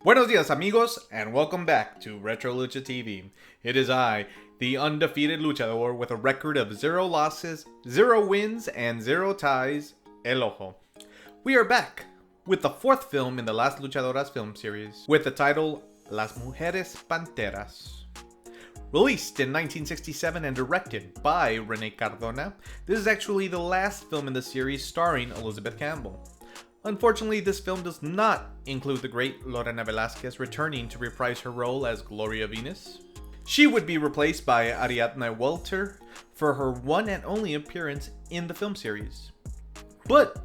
Buenos dias amigos, and welcome back to Retro Lucha TV. It is I, the undefeated luchador with a record of 0 losses, 0 wins, and 0 ties, El Ojo. We are back with the 4th film in the Las Luchadoras film series, with the title Las Mujeres Panteras. Released in 1967 and directed by Rene Cardona, this is actually the last film in the series starring Elizabeth Campbell. Unfortunately, this film does not include the great Loretta Velasquez returning to reprise her role as Gloria Venus. She would be replaced by Ariadne Welter for her one and only appearance in the film series. But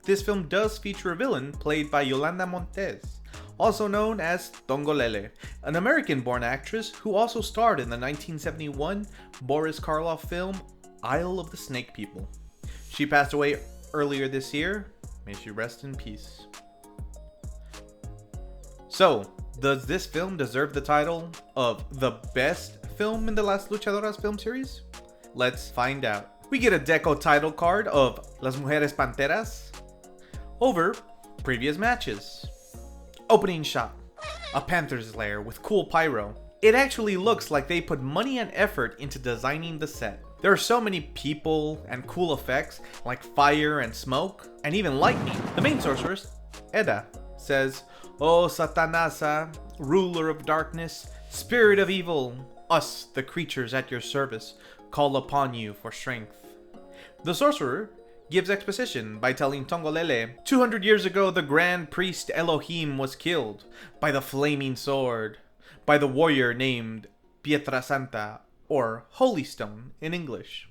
this film does feature a villain played by Yolanda Montes, also known as Tongolele, an American-born actress who also starred in the 1971 Boris Karloff film Isle of the Snake People. She passed away earlier this year. May she rest in peace. So, does this film deserve the title of the best film in the Las Luchadoras film series? Let's find out. We get a deco title card of Las Mujeres Panteras over previous matches. Opening shot, a panther's lair with cool pyro. It actually looks like they put money and effort into designing the set. There are so many people and cool effects like fire and smoke and even lightning. The main sorceress, Edith, says, "O Satanasa, ruler of darkness, spirit of evil, us, the creatures at your service, call upon you for strength." The sorcerer gives exposition by telling Tongolele, 200 years ago the grand priest Elohim was killed by the flaming sword, by the warrior named Pietra Santa, or Holy Stone in English,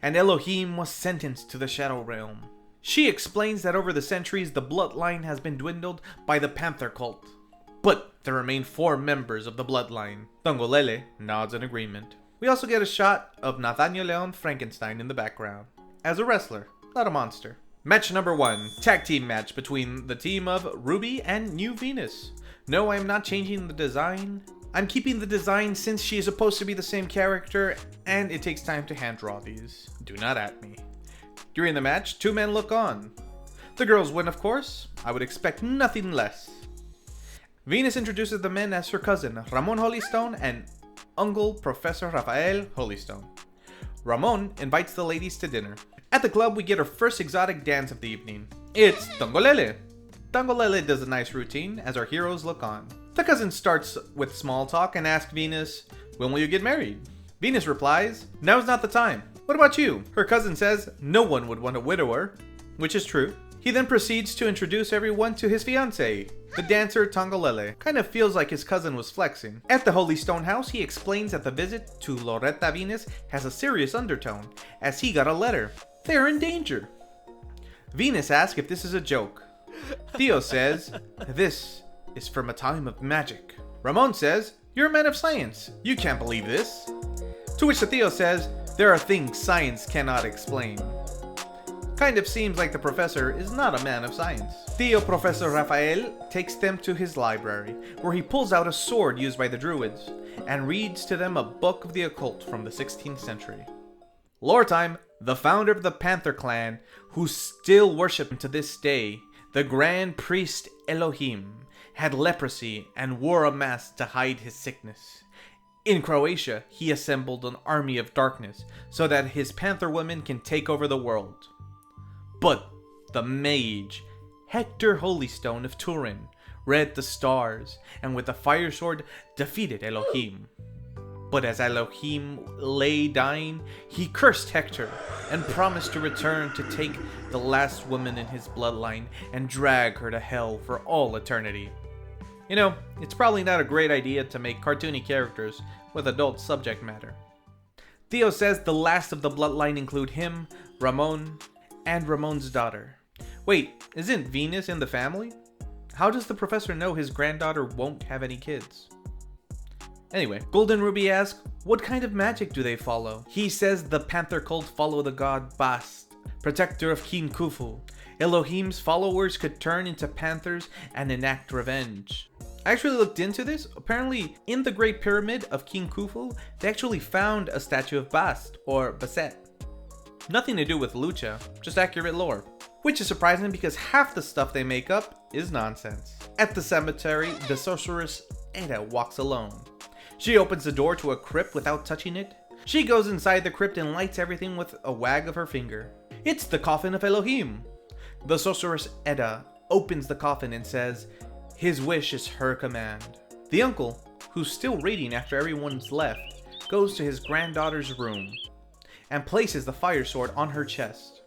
and Elohim was sentenced to the Shadow Realm. She explains that over the centuries the bloodline has been dwindled by the Panther cult, but there remain 4 members of the bloodline. Tongolele nods in agreement. We also get a shot of Nathaniel Leon Frankenstein in the background, as a wrestler, not a monster. Match number 1, tag team match between the team of Rubi and New Venus. No, I am not changing the design. I'm keeping the design since she is supposed to be the same character, and it takes time to hand draw these. Do not at me. During the match, 2 men look on. The girls win, of course. I would expect nothing less. Venus introduces the men as her cousin, Ramon Holystone, and uncle, Professor Rafael Holystone. Ramon invites the ladies to dinner. At the club, we get our first exotic dance of the evening. It's Tongolele. Tongolele does a nice routine as our heroes look on. The cousin starts with small talk and asks Venus, "When will you get married?" Venus replies, "Now's not the time. What about you?" Her cousin says, "No one would want a widower," which is true. He then proceeds to introduce everyone to his fiancée, the dancer Tongolele. Kind of feels like his cousin was flexing. At the Holy Stone house, he explains that the visit to Loretta Venus has a serious undertone, as he got a letter. They are in danger. Venus asks if this is a joke. Theo says, "This is from a time of magic." Ramon says, "You're a man of science. You can't believe this." To which the Theo says, "There are things science cannot explain." Kind of seems like the professor is not a man of science. Theo Professor Rafael takes them to his library, where he pulls out a sword used by the Druids, and reads to them a book of the occult from the 16th century. Lore time, the founder of the Panther clan, who still worship to this day, the grand priest Elohim, had leprosy and wore a mask to hide his sickness. In Croatia, he assembled an army of darkness so that his panther women can take over the world. But the mage, Hector Holystone of Turin, read the stars and with the fire sword defeated Elohim. But as Elohim lay dying, he cursed Hector and promised to return to take the last woman in his bloodline and drag her to hell for all eternity. You know, it's probably not a great idea to make cartoony characters with adult subject matter. Theo says the last of the bloodline include him, Ramon, and Ramon's daughter. Wait, isn't Venus in the family? How does the professor know his granddaughter won't have any kids? Anyway, Golden Ruby asks, what kind of magic do they follow? He says the Panther cult follow the god Bast, protector of King Khufu. Elohim's followers could turn into panthers and enact revenge. I actually looked into this. Apparently, in the Great Pyramid of King Khufu, they actually found a statue of Bast, or Basset. Nothing to do with lucha, just accurate lore. Which is surprising because half the stuff they make up is nonsense. At the cemetery, the sorceress Edith walks alone. She opens the door to a crypt without touching it. She goes inside the crypt and lights everything with a wag of her finger. It's the coffin of Elohim. The sorceress Edith opens the coffin and says, his wish is her command. The uncle, who's still reading after everyone's left, goes to his granddaughter's room and places the fire sword on her chest.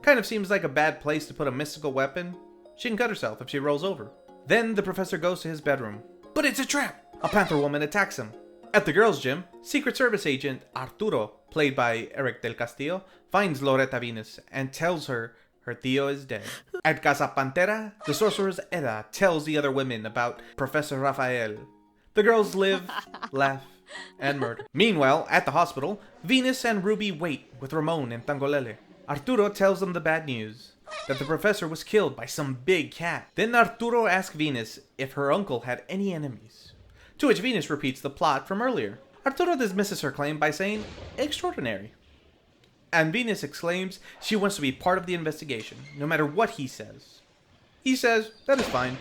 Kind of seems like a bad place to put a mystical weapon. She can cut herself if she rolls over. Then the professor goes to his bedroom. But it's a trap! A panther woman attacks him. At the girls' gym, Secret Service agent Arturo, played by Eric del Castillo, finds Loretta Venus and tells her her tío is dead. At Casa Pantera, the sorceress Edith tells the other women about Professor Rafael. The girls live, laugh, and murder. Meanwhile, at the hospital, Venus and Rubi wait with Ramon and Tangolele. Arturo tells them the bad news, that the professor was killed by some big cat. Then Arturo asks Venus if her uncle had any enemies, to which Venus repeats the plot from earlier. Arturo dismisses her claim by saying, extraordinary. And Venus exclaims she wants to be part of the investigation, no matter what he says. He says, that is fine.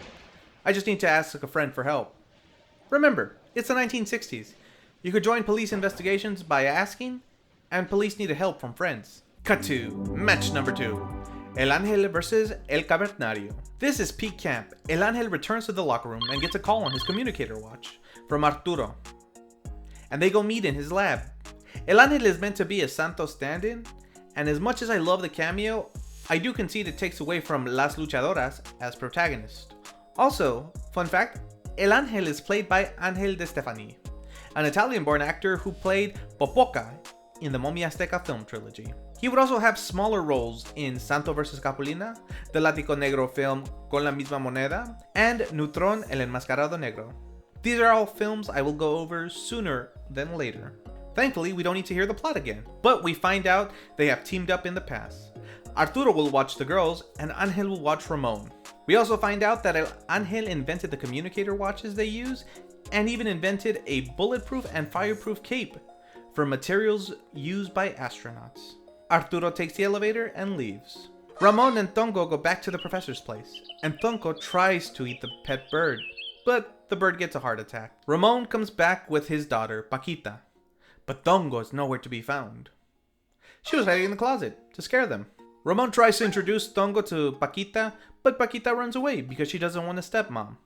I just need to ask a friend for help. Remember, it's the 1960s. You could join police investigations by asking, and police needed help from friends. Cut to match number 2. El Ángel versus El Cavernario. This is peak camp. El Ángel returns to the locker room and gets a call on his communicator watch from Arturo. And they go meet in his lab. El Ángel is meant to be a Santos stand-in, and as much as I love the cameo, I do concede it takes away from Las Luchadoras as protagonist. Also, fun fact, El Ángel is played by Ángel de Stefani, an Italian-born actor who played Popoca in the Momia Azteca film trilogy. He would also have smaller roles in Santo vs. Capulina, the Látigo Negro film Con la misma moneda, and Neutron el enmascarado negro. These are all films I will go over sooner than later. Thankfully, we don't need to hear the plot again, but we find out they have teamed up in the past. Arturo will watch the girls, and Ángel will watch Ramon. We also find out that Ángel invented the communicator watches they use, and even invented a bulletproof and fireproof cape for materials used by astronauts. Arturo takes the elevator and leaves. Ramon and Tongo go back to the professor's place, and Tongo tries to eat the pet bird, but the bird gets a heart attack. Ramon comes back with his daughter, Paquita, but Tongo is nowhere to be found. She was hiding in the closet to scare them. Ramon tries to introduce Tongo to Paquita, but Paquita runs away because she doesn't want a stepmom.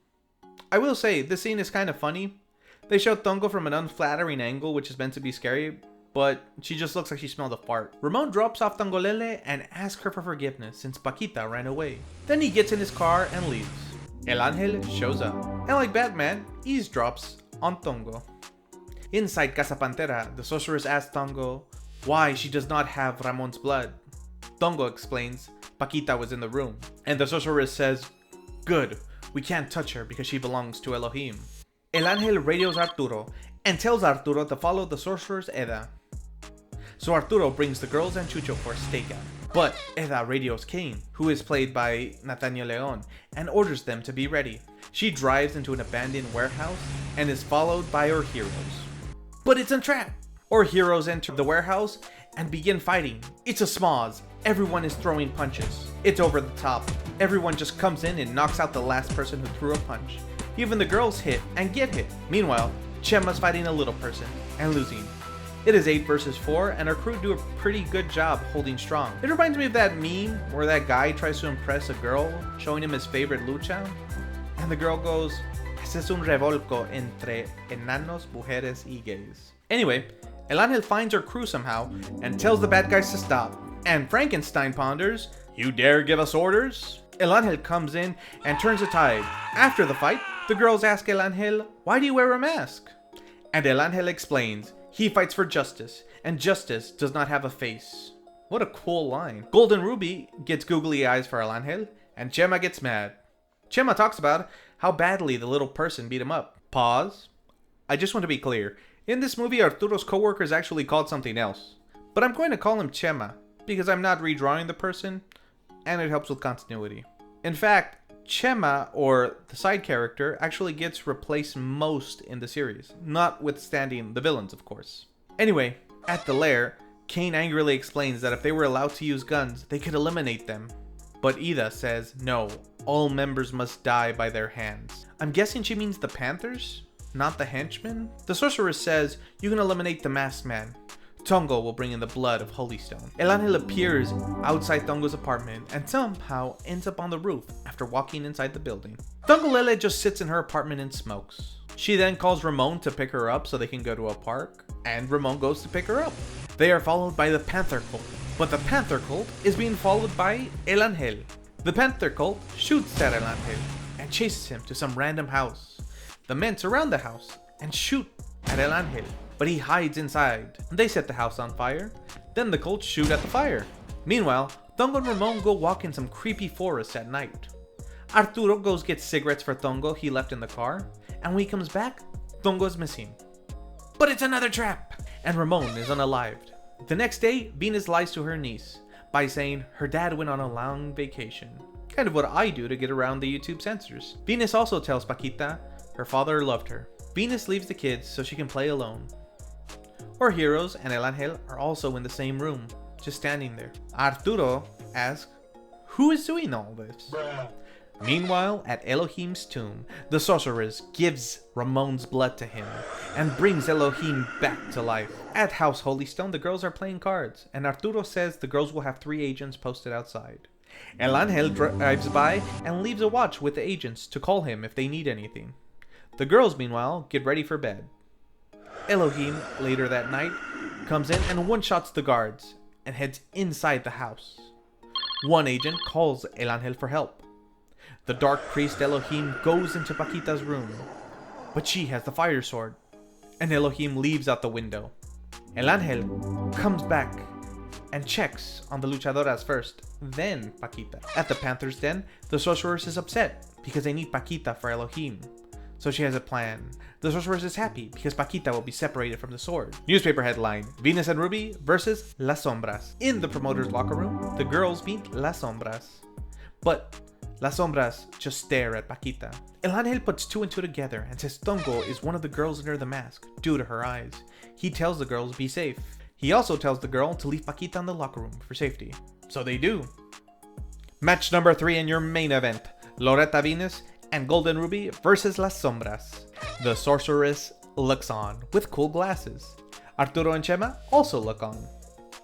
I will say, this scene is kind of funny. They show Tongo from an unflattering angle, which is meant to be scary, but she just looks like she smelled a fart. Ramon drops off Tangolele and asks her for forgiveness since Paquita ran away. Then he gets in his car and leaves. El Ángel shows up, and like Batman, eavesdrops on Tongo. Inside Casa Pantera, the sorceress asks Tongo why she does not have Ramon's blood. Tongo explains Paquita was in the room, and the sorceress says, good, we can't touch her because she belongs to Elohim. El Ángel radios Arturo and tells Arturo to follow the sorcerer's Edith. So Arturo brings the girls and Chucho for a stakeout. But Edith radios Cain, who is played by Nathaniel Leon, and orders them to be ready. She drives into an abandoned warehouse and is followed by her heroes. But it's a trap! Our heroes enter the warehouse and begin fighting. It's a schmoz. Everyone is throwing punches. It's over the top. Everyone just comes in and knocks out the last person who threw a punch. Even the girls hit and get hit. Meanwhile, Chema's fighting a little person and losing. It is 8 versus 4, and our crew do a pretty good job holding strong. It reminds me of that meme where that guy tries to impress a girl, showing him his favorite lucha, and the girl goes, "Ese es un revolco entre enanos, mujeres y gays." Anyway, El Ángel finds her crew somehow and tells the bad guys to stop. And Frankenstein ponders, "You dare give us orders?" El Ángel comes in and turns the tide. After the fight, the girls ask El Ángel, "Why do you wear a mask?" And El Ángel explains, he fights for justice, and justice does not have a face. What a cool line. Golden Ruby gets googly eyes for El Ángel, and Chema gets mad. Chema talks about how badly the little person beat him up. Pause. I just want to be clear. In this movie, Arturo's co-worker is actually called something else. But I'm going to call him Chema, because I'm not redrawing the person, and it helps with continuity. In fact, Chema, or the side character, actually gets replaced most in the series, notwithstanding the villains, of course. Anyway, at the lair, Cain angrily explains that if they were allowed to use guns, they could eliminate them. But Edith says, no, all members must die by their hands. I'm guessing she means the Panthers, not the henchmen? The sorceress says, you can eliminate the masked man. Tongo will bring in the blood of Holystone. El Ángel appears outside Tongo's apartment and somehow ends up on the roof after walking inside the building. Tongolele just sits in her apartment and smokes. She then calls Ramon to pick her up so they can go to a park, and Ramon goes to pick her up. They are followed by the Panther cult, but the Panther cult is being followed by El Ángel. The Panther cult shoots at El Ángel and chases him to some random house. The men surround the house and shoot at El Ángel, but he hides inside. They set the house on fire. Then the cult shoot at the fire. Meanwhile, Tongo and Ramon go walk in some creepy forest at night. Arturo goes get cigarettes for Tongo he left in the car, and when he comes back, Tongo is missing. But it's another trap, and Ramon is unalived. The next day, Venus lies to her niece by saying her dad went on a long vacation. Kind of what I do to get around the YouTube censors. Venus also tells Paquita her father loved her. Venus leaves the kids so she can play alone. Our heroes and El Ángel are also in the same room, just standing there. Arturo asks, who is doing all this? Meanwhile, at Elohim's tomb, the sorceress gives Ramon's blood to him and brings Elohim back to life. At House Holystone, the girls are playing cards, and Arturo says the girls will have 3 agents posted outside. El Ángel drives by and leaves a watch with the agents to call him if they need anything. The girls, meanwhile, get ready for bed. Elohim, later that night, comes in and one-shots the guards and heads inside the house. One agent calls El Ángel for help. The dark priest Elohim goes into Paquita's room, but she has the fire sword, and Elohim leaves out the window. El Ángel comes back and checks on the luchadoras first, then Paquita. At the Panther's den, the sorceress is upset because they need Paquita for Elohim. So she has a plan. The sorceress is happy because Paquita will be separated from the sword. Newspaper headline, Venus and Rubi versus Las Sombras. In the promoter's locker room, the girls meet Las Sombras. But Las Sombras just stare at Paquita. El Ángel puts 2 and 2 together and says Tongo is one of the girls under the mask due to her eyes. He tells the girls be safe. He also tells the girl to leave Paquita in the locker room for safety. So they do. Match number 3 in your main event, Loretta Venus and Golden Ruby versus Las Sombras. The sorceress looks on with cool glasses. Arturo and Chema also look on.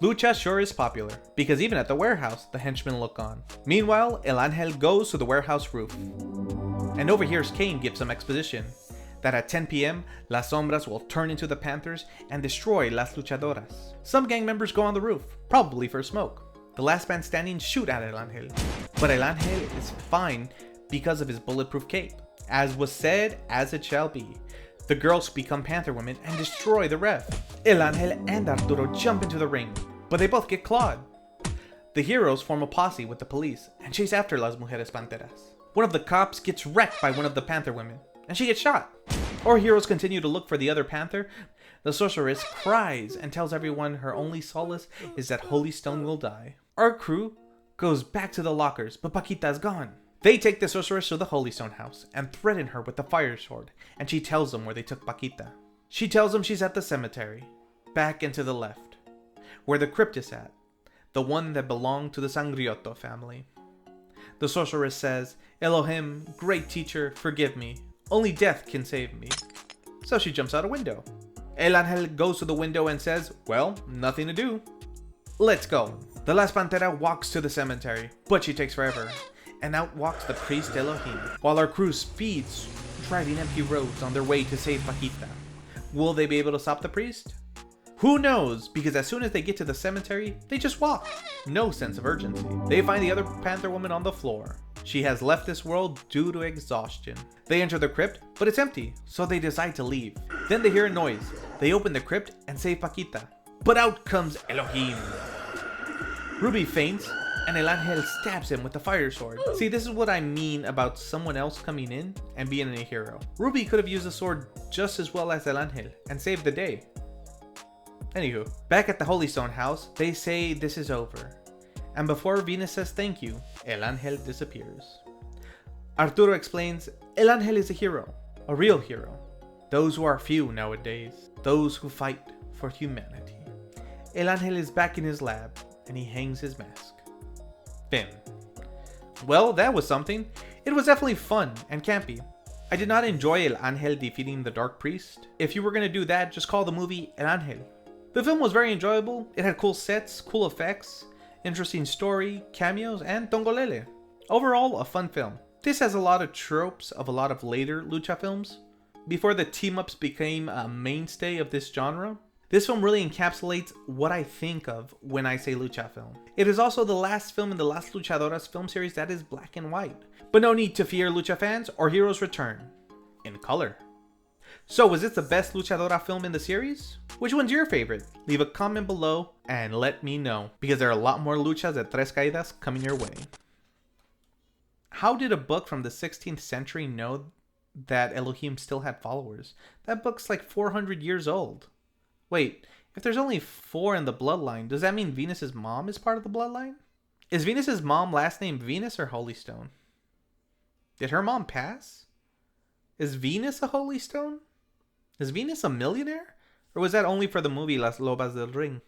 Lucha sure is popular, because even at the warehouse, the henchmen look on. Meanwhile, El Ángel goes to the warehouse roof and overhears Cain give some exposition that at 10 p.m., Las Sombras will turn into the Panthers and destroy Las Luchadoras. Some gang members go on the roof, probably for smoke. The last man standing shoot at El Ángel, but El Ángel is fine because of his bulletproof cape. As was said, as it shall be. The girls become Panther women and destroy the ref. El Ángel and Arturo jump into the ring, but they both get clawed. The heroes form a posse with the police and chase after Las Mujeres Panteras. One of the cops gets wrecked by one of the Panther women, and she gets shot. Our heroes continue to look for the other Panther. The sorceress cries and tells everyone her only solace is that Holystone will die. Our crew goes back to the lockers, but Paquita is gone. They take the sorceress to the Holystone house and threaten her with the fire sword, and she tells them where they took Paquita. She tells them she's at the cemetery, back and to the left, where the crypt is at, the one that belonged to the Sangrioto family. The sorceress says, Elohim, great teacher, forgive me. Only death can save me. So she jumps out a window. El Ángel goes to the window and says, well, nothing to do. Let's go. The last Pantera walks to the cemetery, but she takes forever. And out walks the priest Elohim, while our crew speeds, driving empty roads on their way to save Paquita. Will they be able to stop the priest? Who knows, because as soon as they get to the cemetery, they just walk. No sense of urgency. They find the other Panther woman on the floor. She has left this world due to exhaustion. They enter the crypt, but it's empty, so they decide to leave. Then they hear a noise. They open the crypt and save Paquita. But out comes Elohim. Rubi faints, and El Ángel stabs him with the fire sword. See, this is what I mean about someone else coming in and being a hero. Rubi could have used the sword just as well as El Ángel and saved the day. Anywho, back at the Holystone house, they say this is over. And before Venus says thank you, El Ángel disappears. Arturo explains, El Ángel is a hero, a real hero. Those who are few nowadays, those who fight for humanity. El Ángel is back in his lab, and he hangs his mask. Fin. Well, that was something. It was definitely fun and campy. I did not enjoy El Ángel defeating the Dark Priest. If you were going to do that, just call the movie El Ángel. The film was very enjoyable. It had cool sets, cool effects, interesting story, cameos, and tongolele. Overall, a fun film. This has a lot of tropes of a lot of later lucha films. Before the team-ups became a mainstay of this genre, this film really encapsulates what I think of when I say lucha film. It is also the last film in the Las Luchadoras film series that is black and white. But no need to fear, lucha fans, our heroes return in color. So was this the best luchadora film in the series? Which one's your favorite? Leave a comment below and let me know, because there are a lot more luchas at tres caidas coming your way. How did a book from the 16th century know that Elohim still had followers? That book's like 400 years old. Wait, if there's only 4 in the bloodline, does that mean Venus's mom is part of the bloodline? Is Venus's mom last name Venus or Holy Stone? Did her mom pass? Is Venus a Holy Stone? Is Venus a millionaire? Or was that only for the movie Las Lobas del Ring?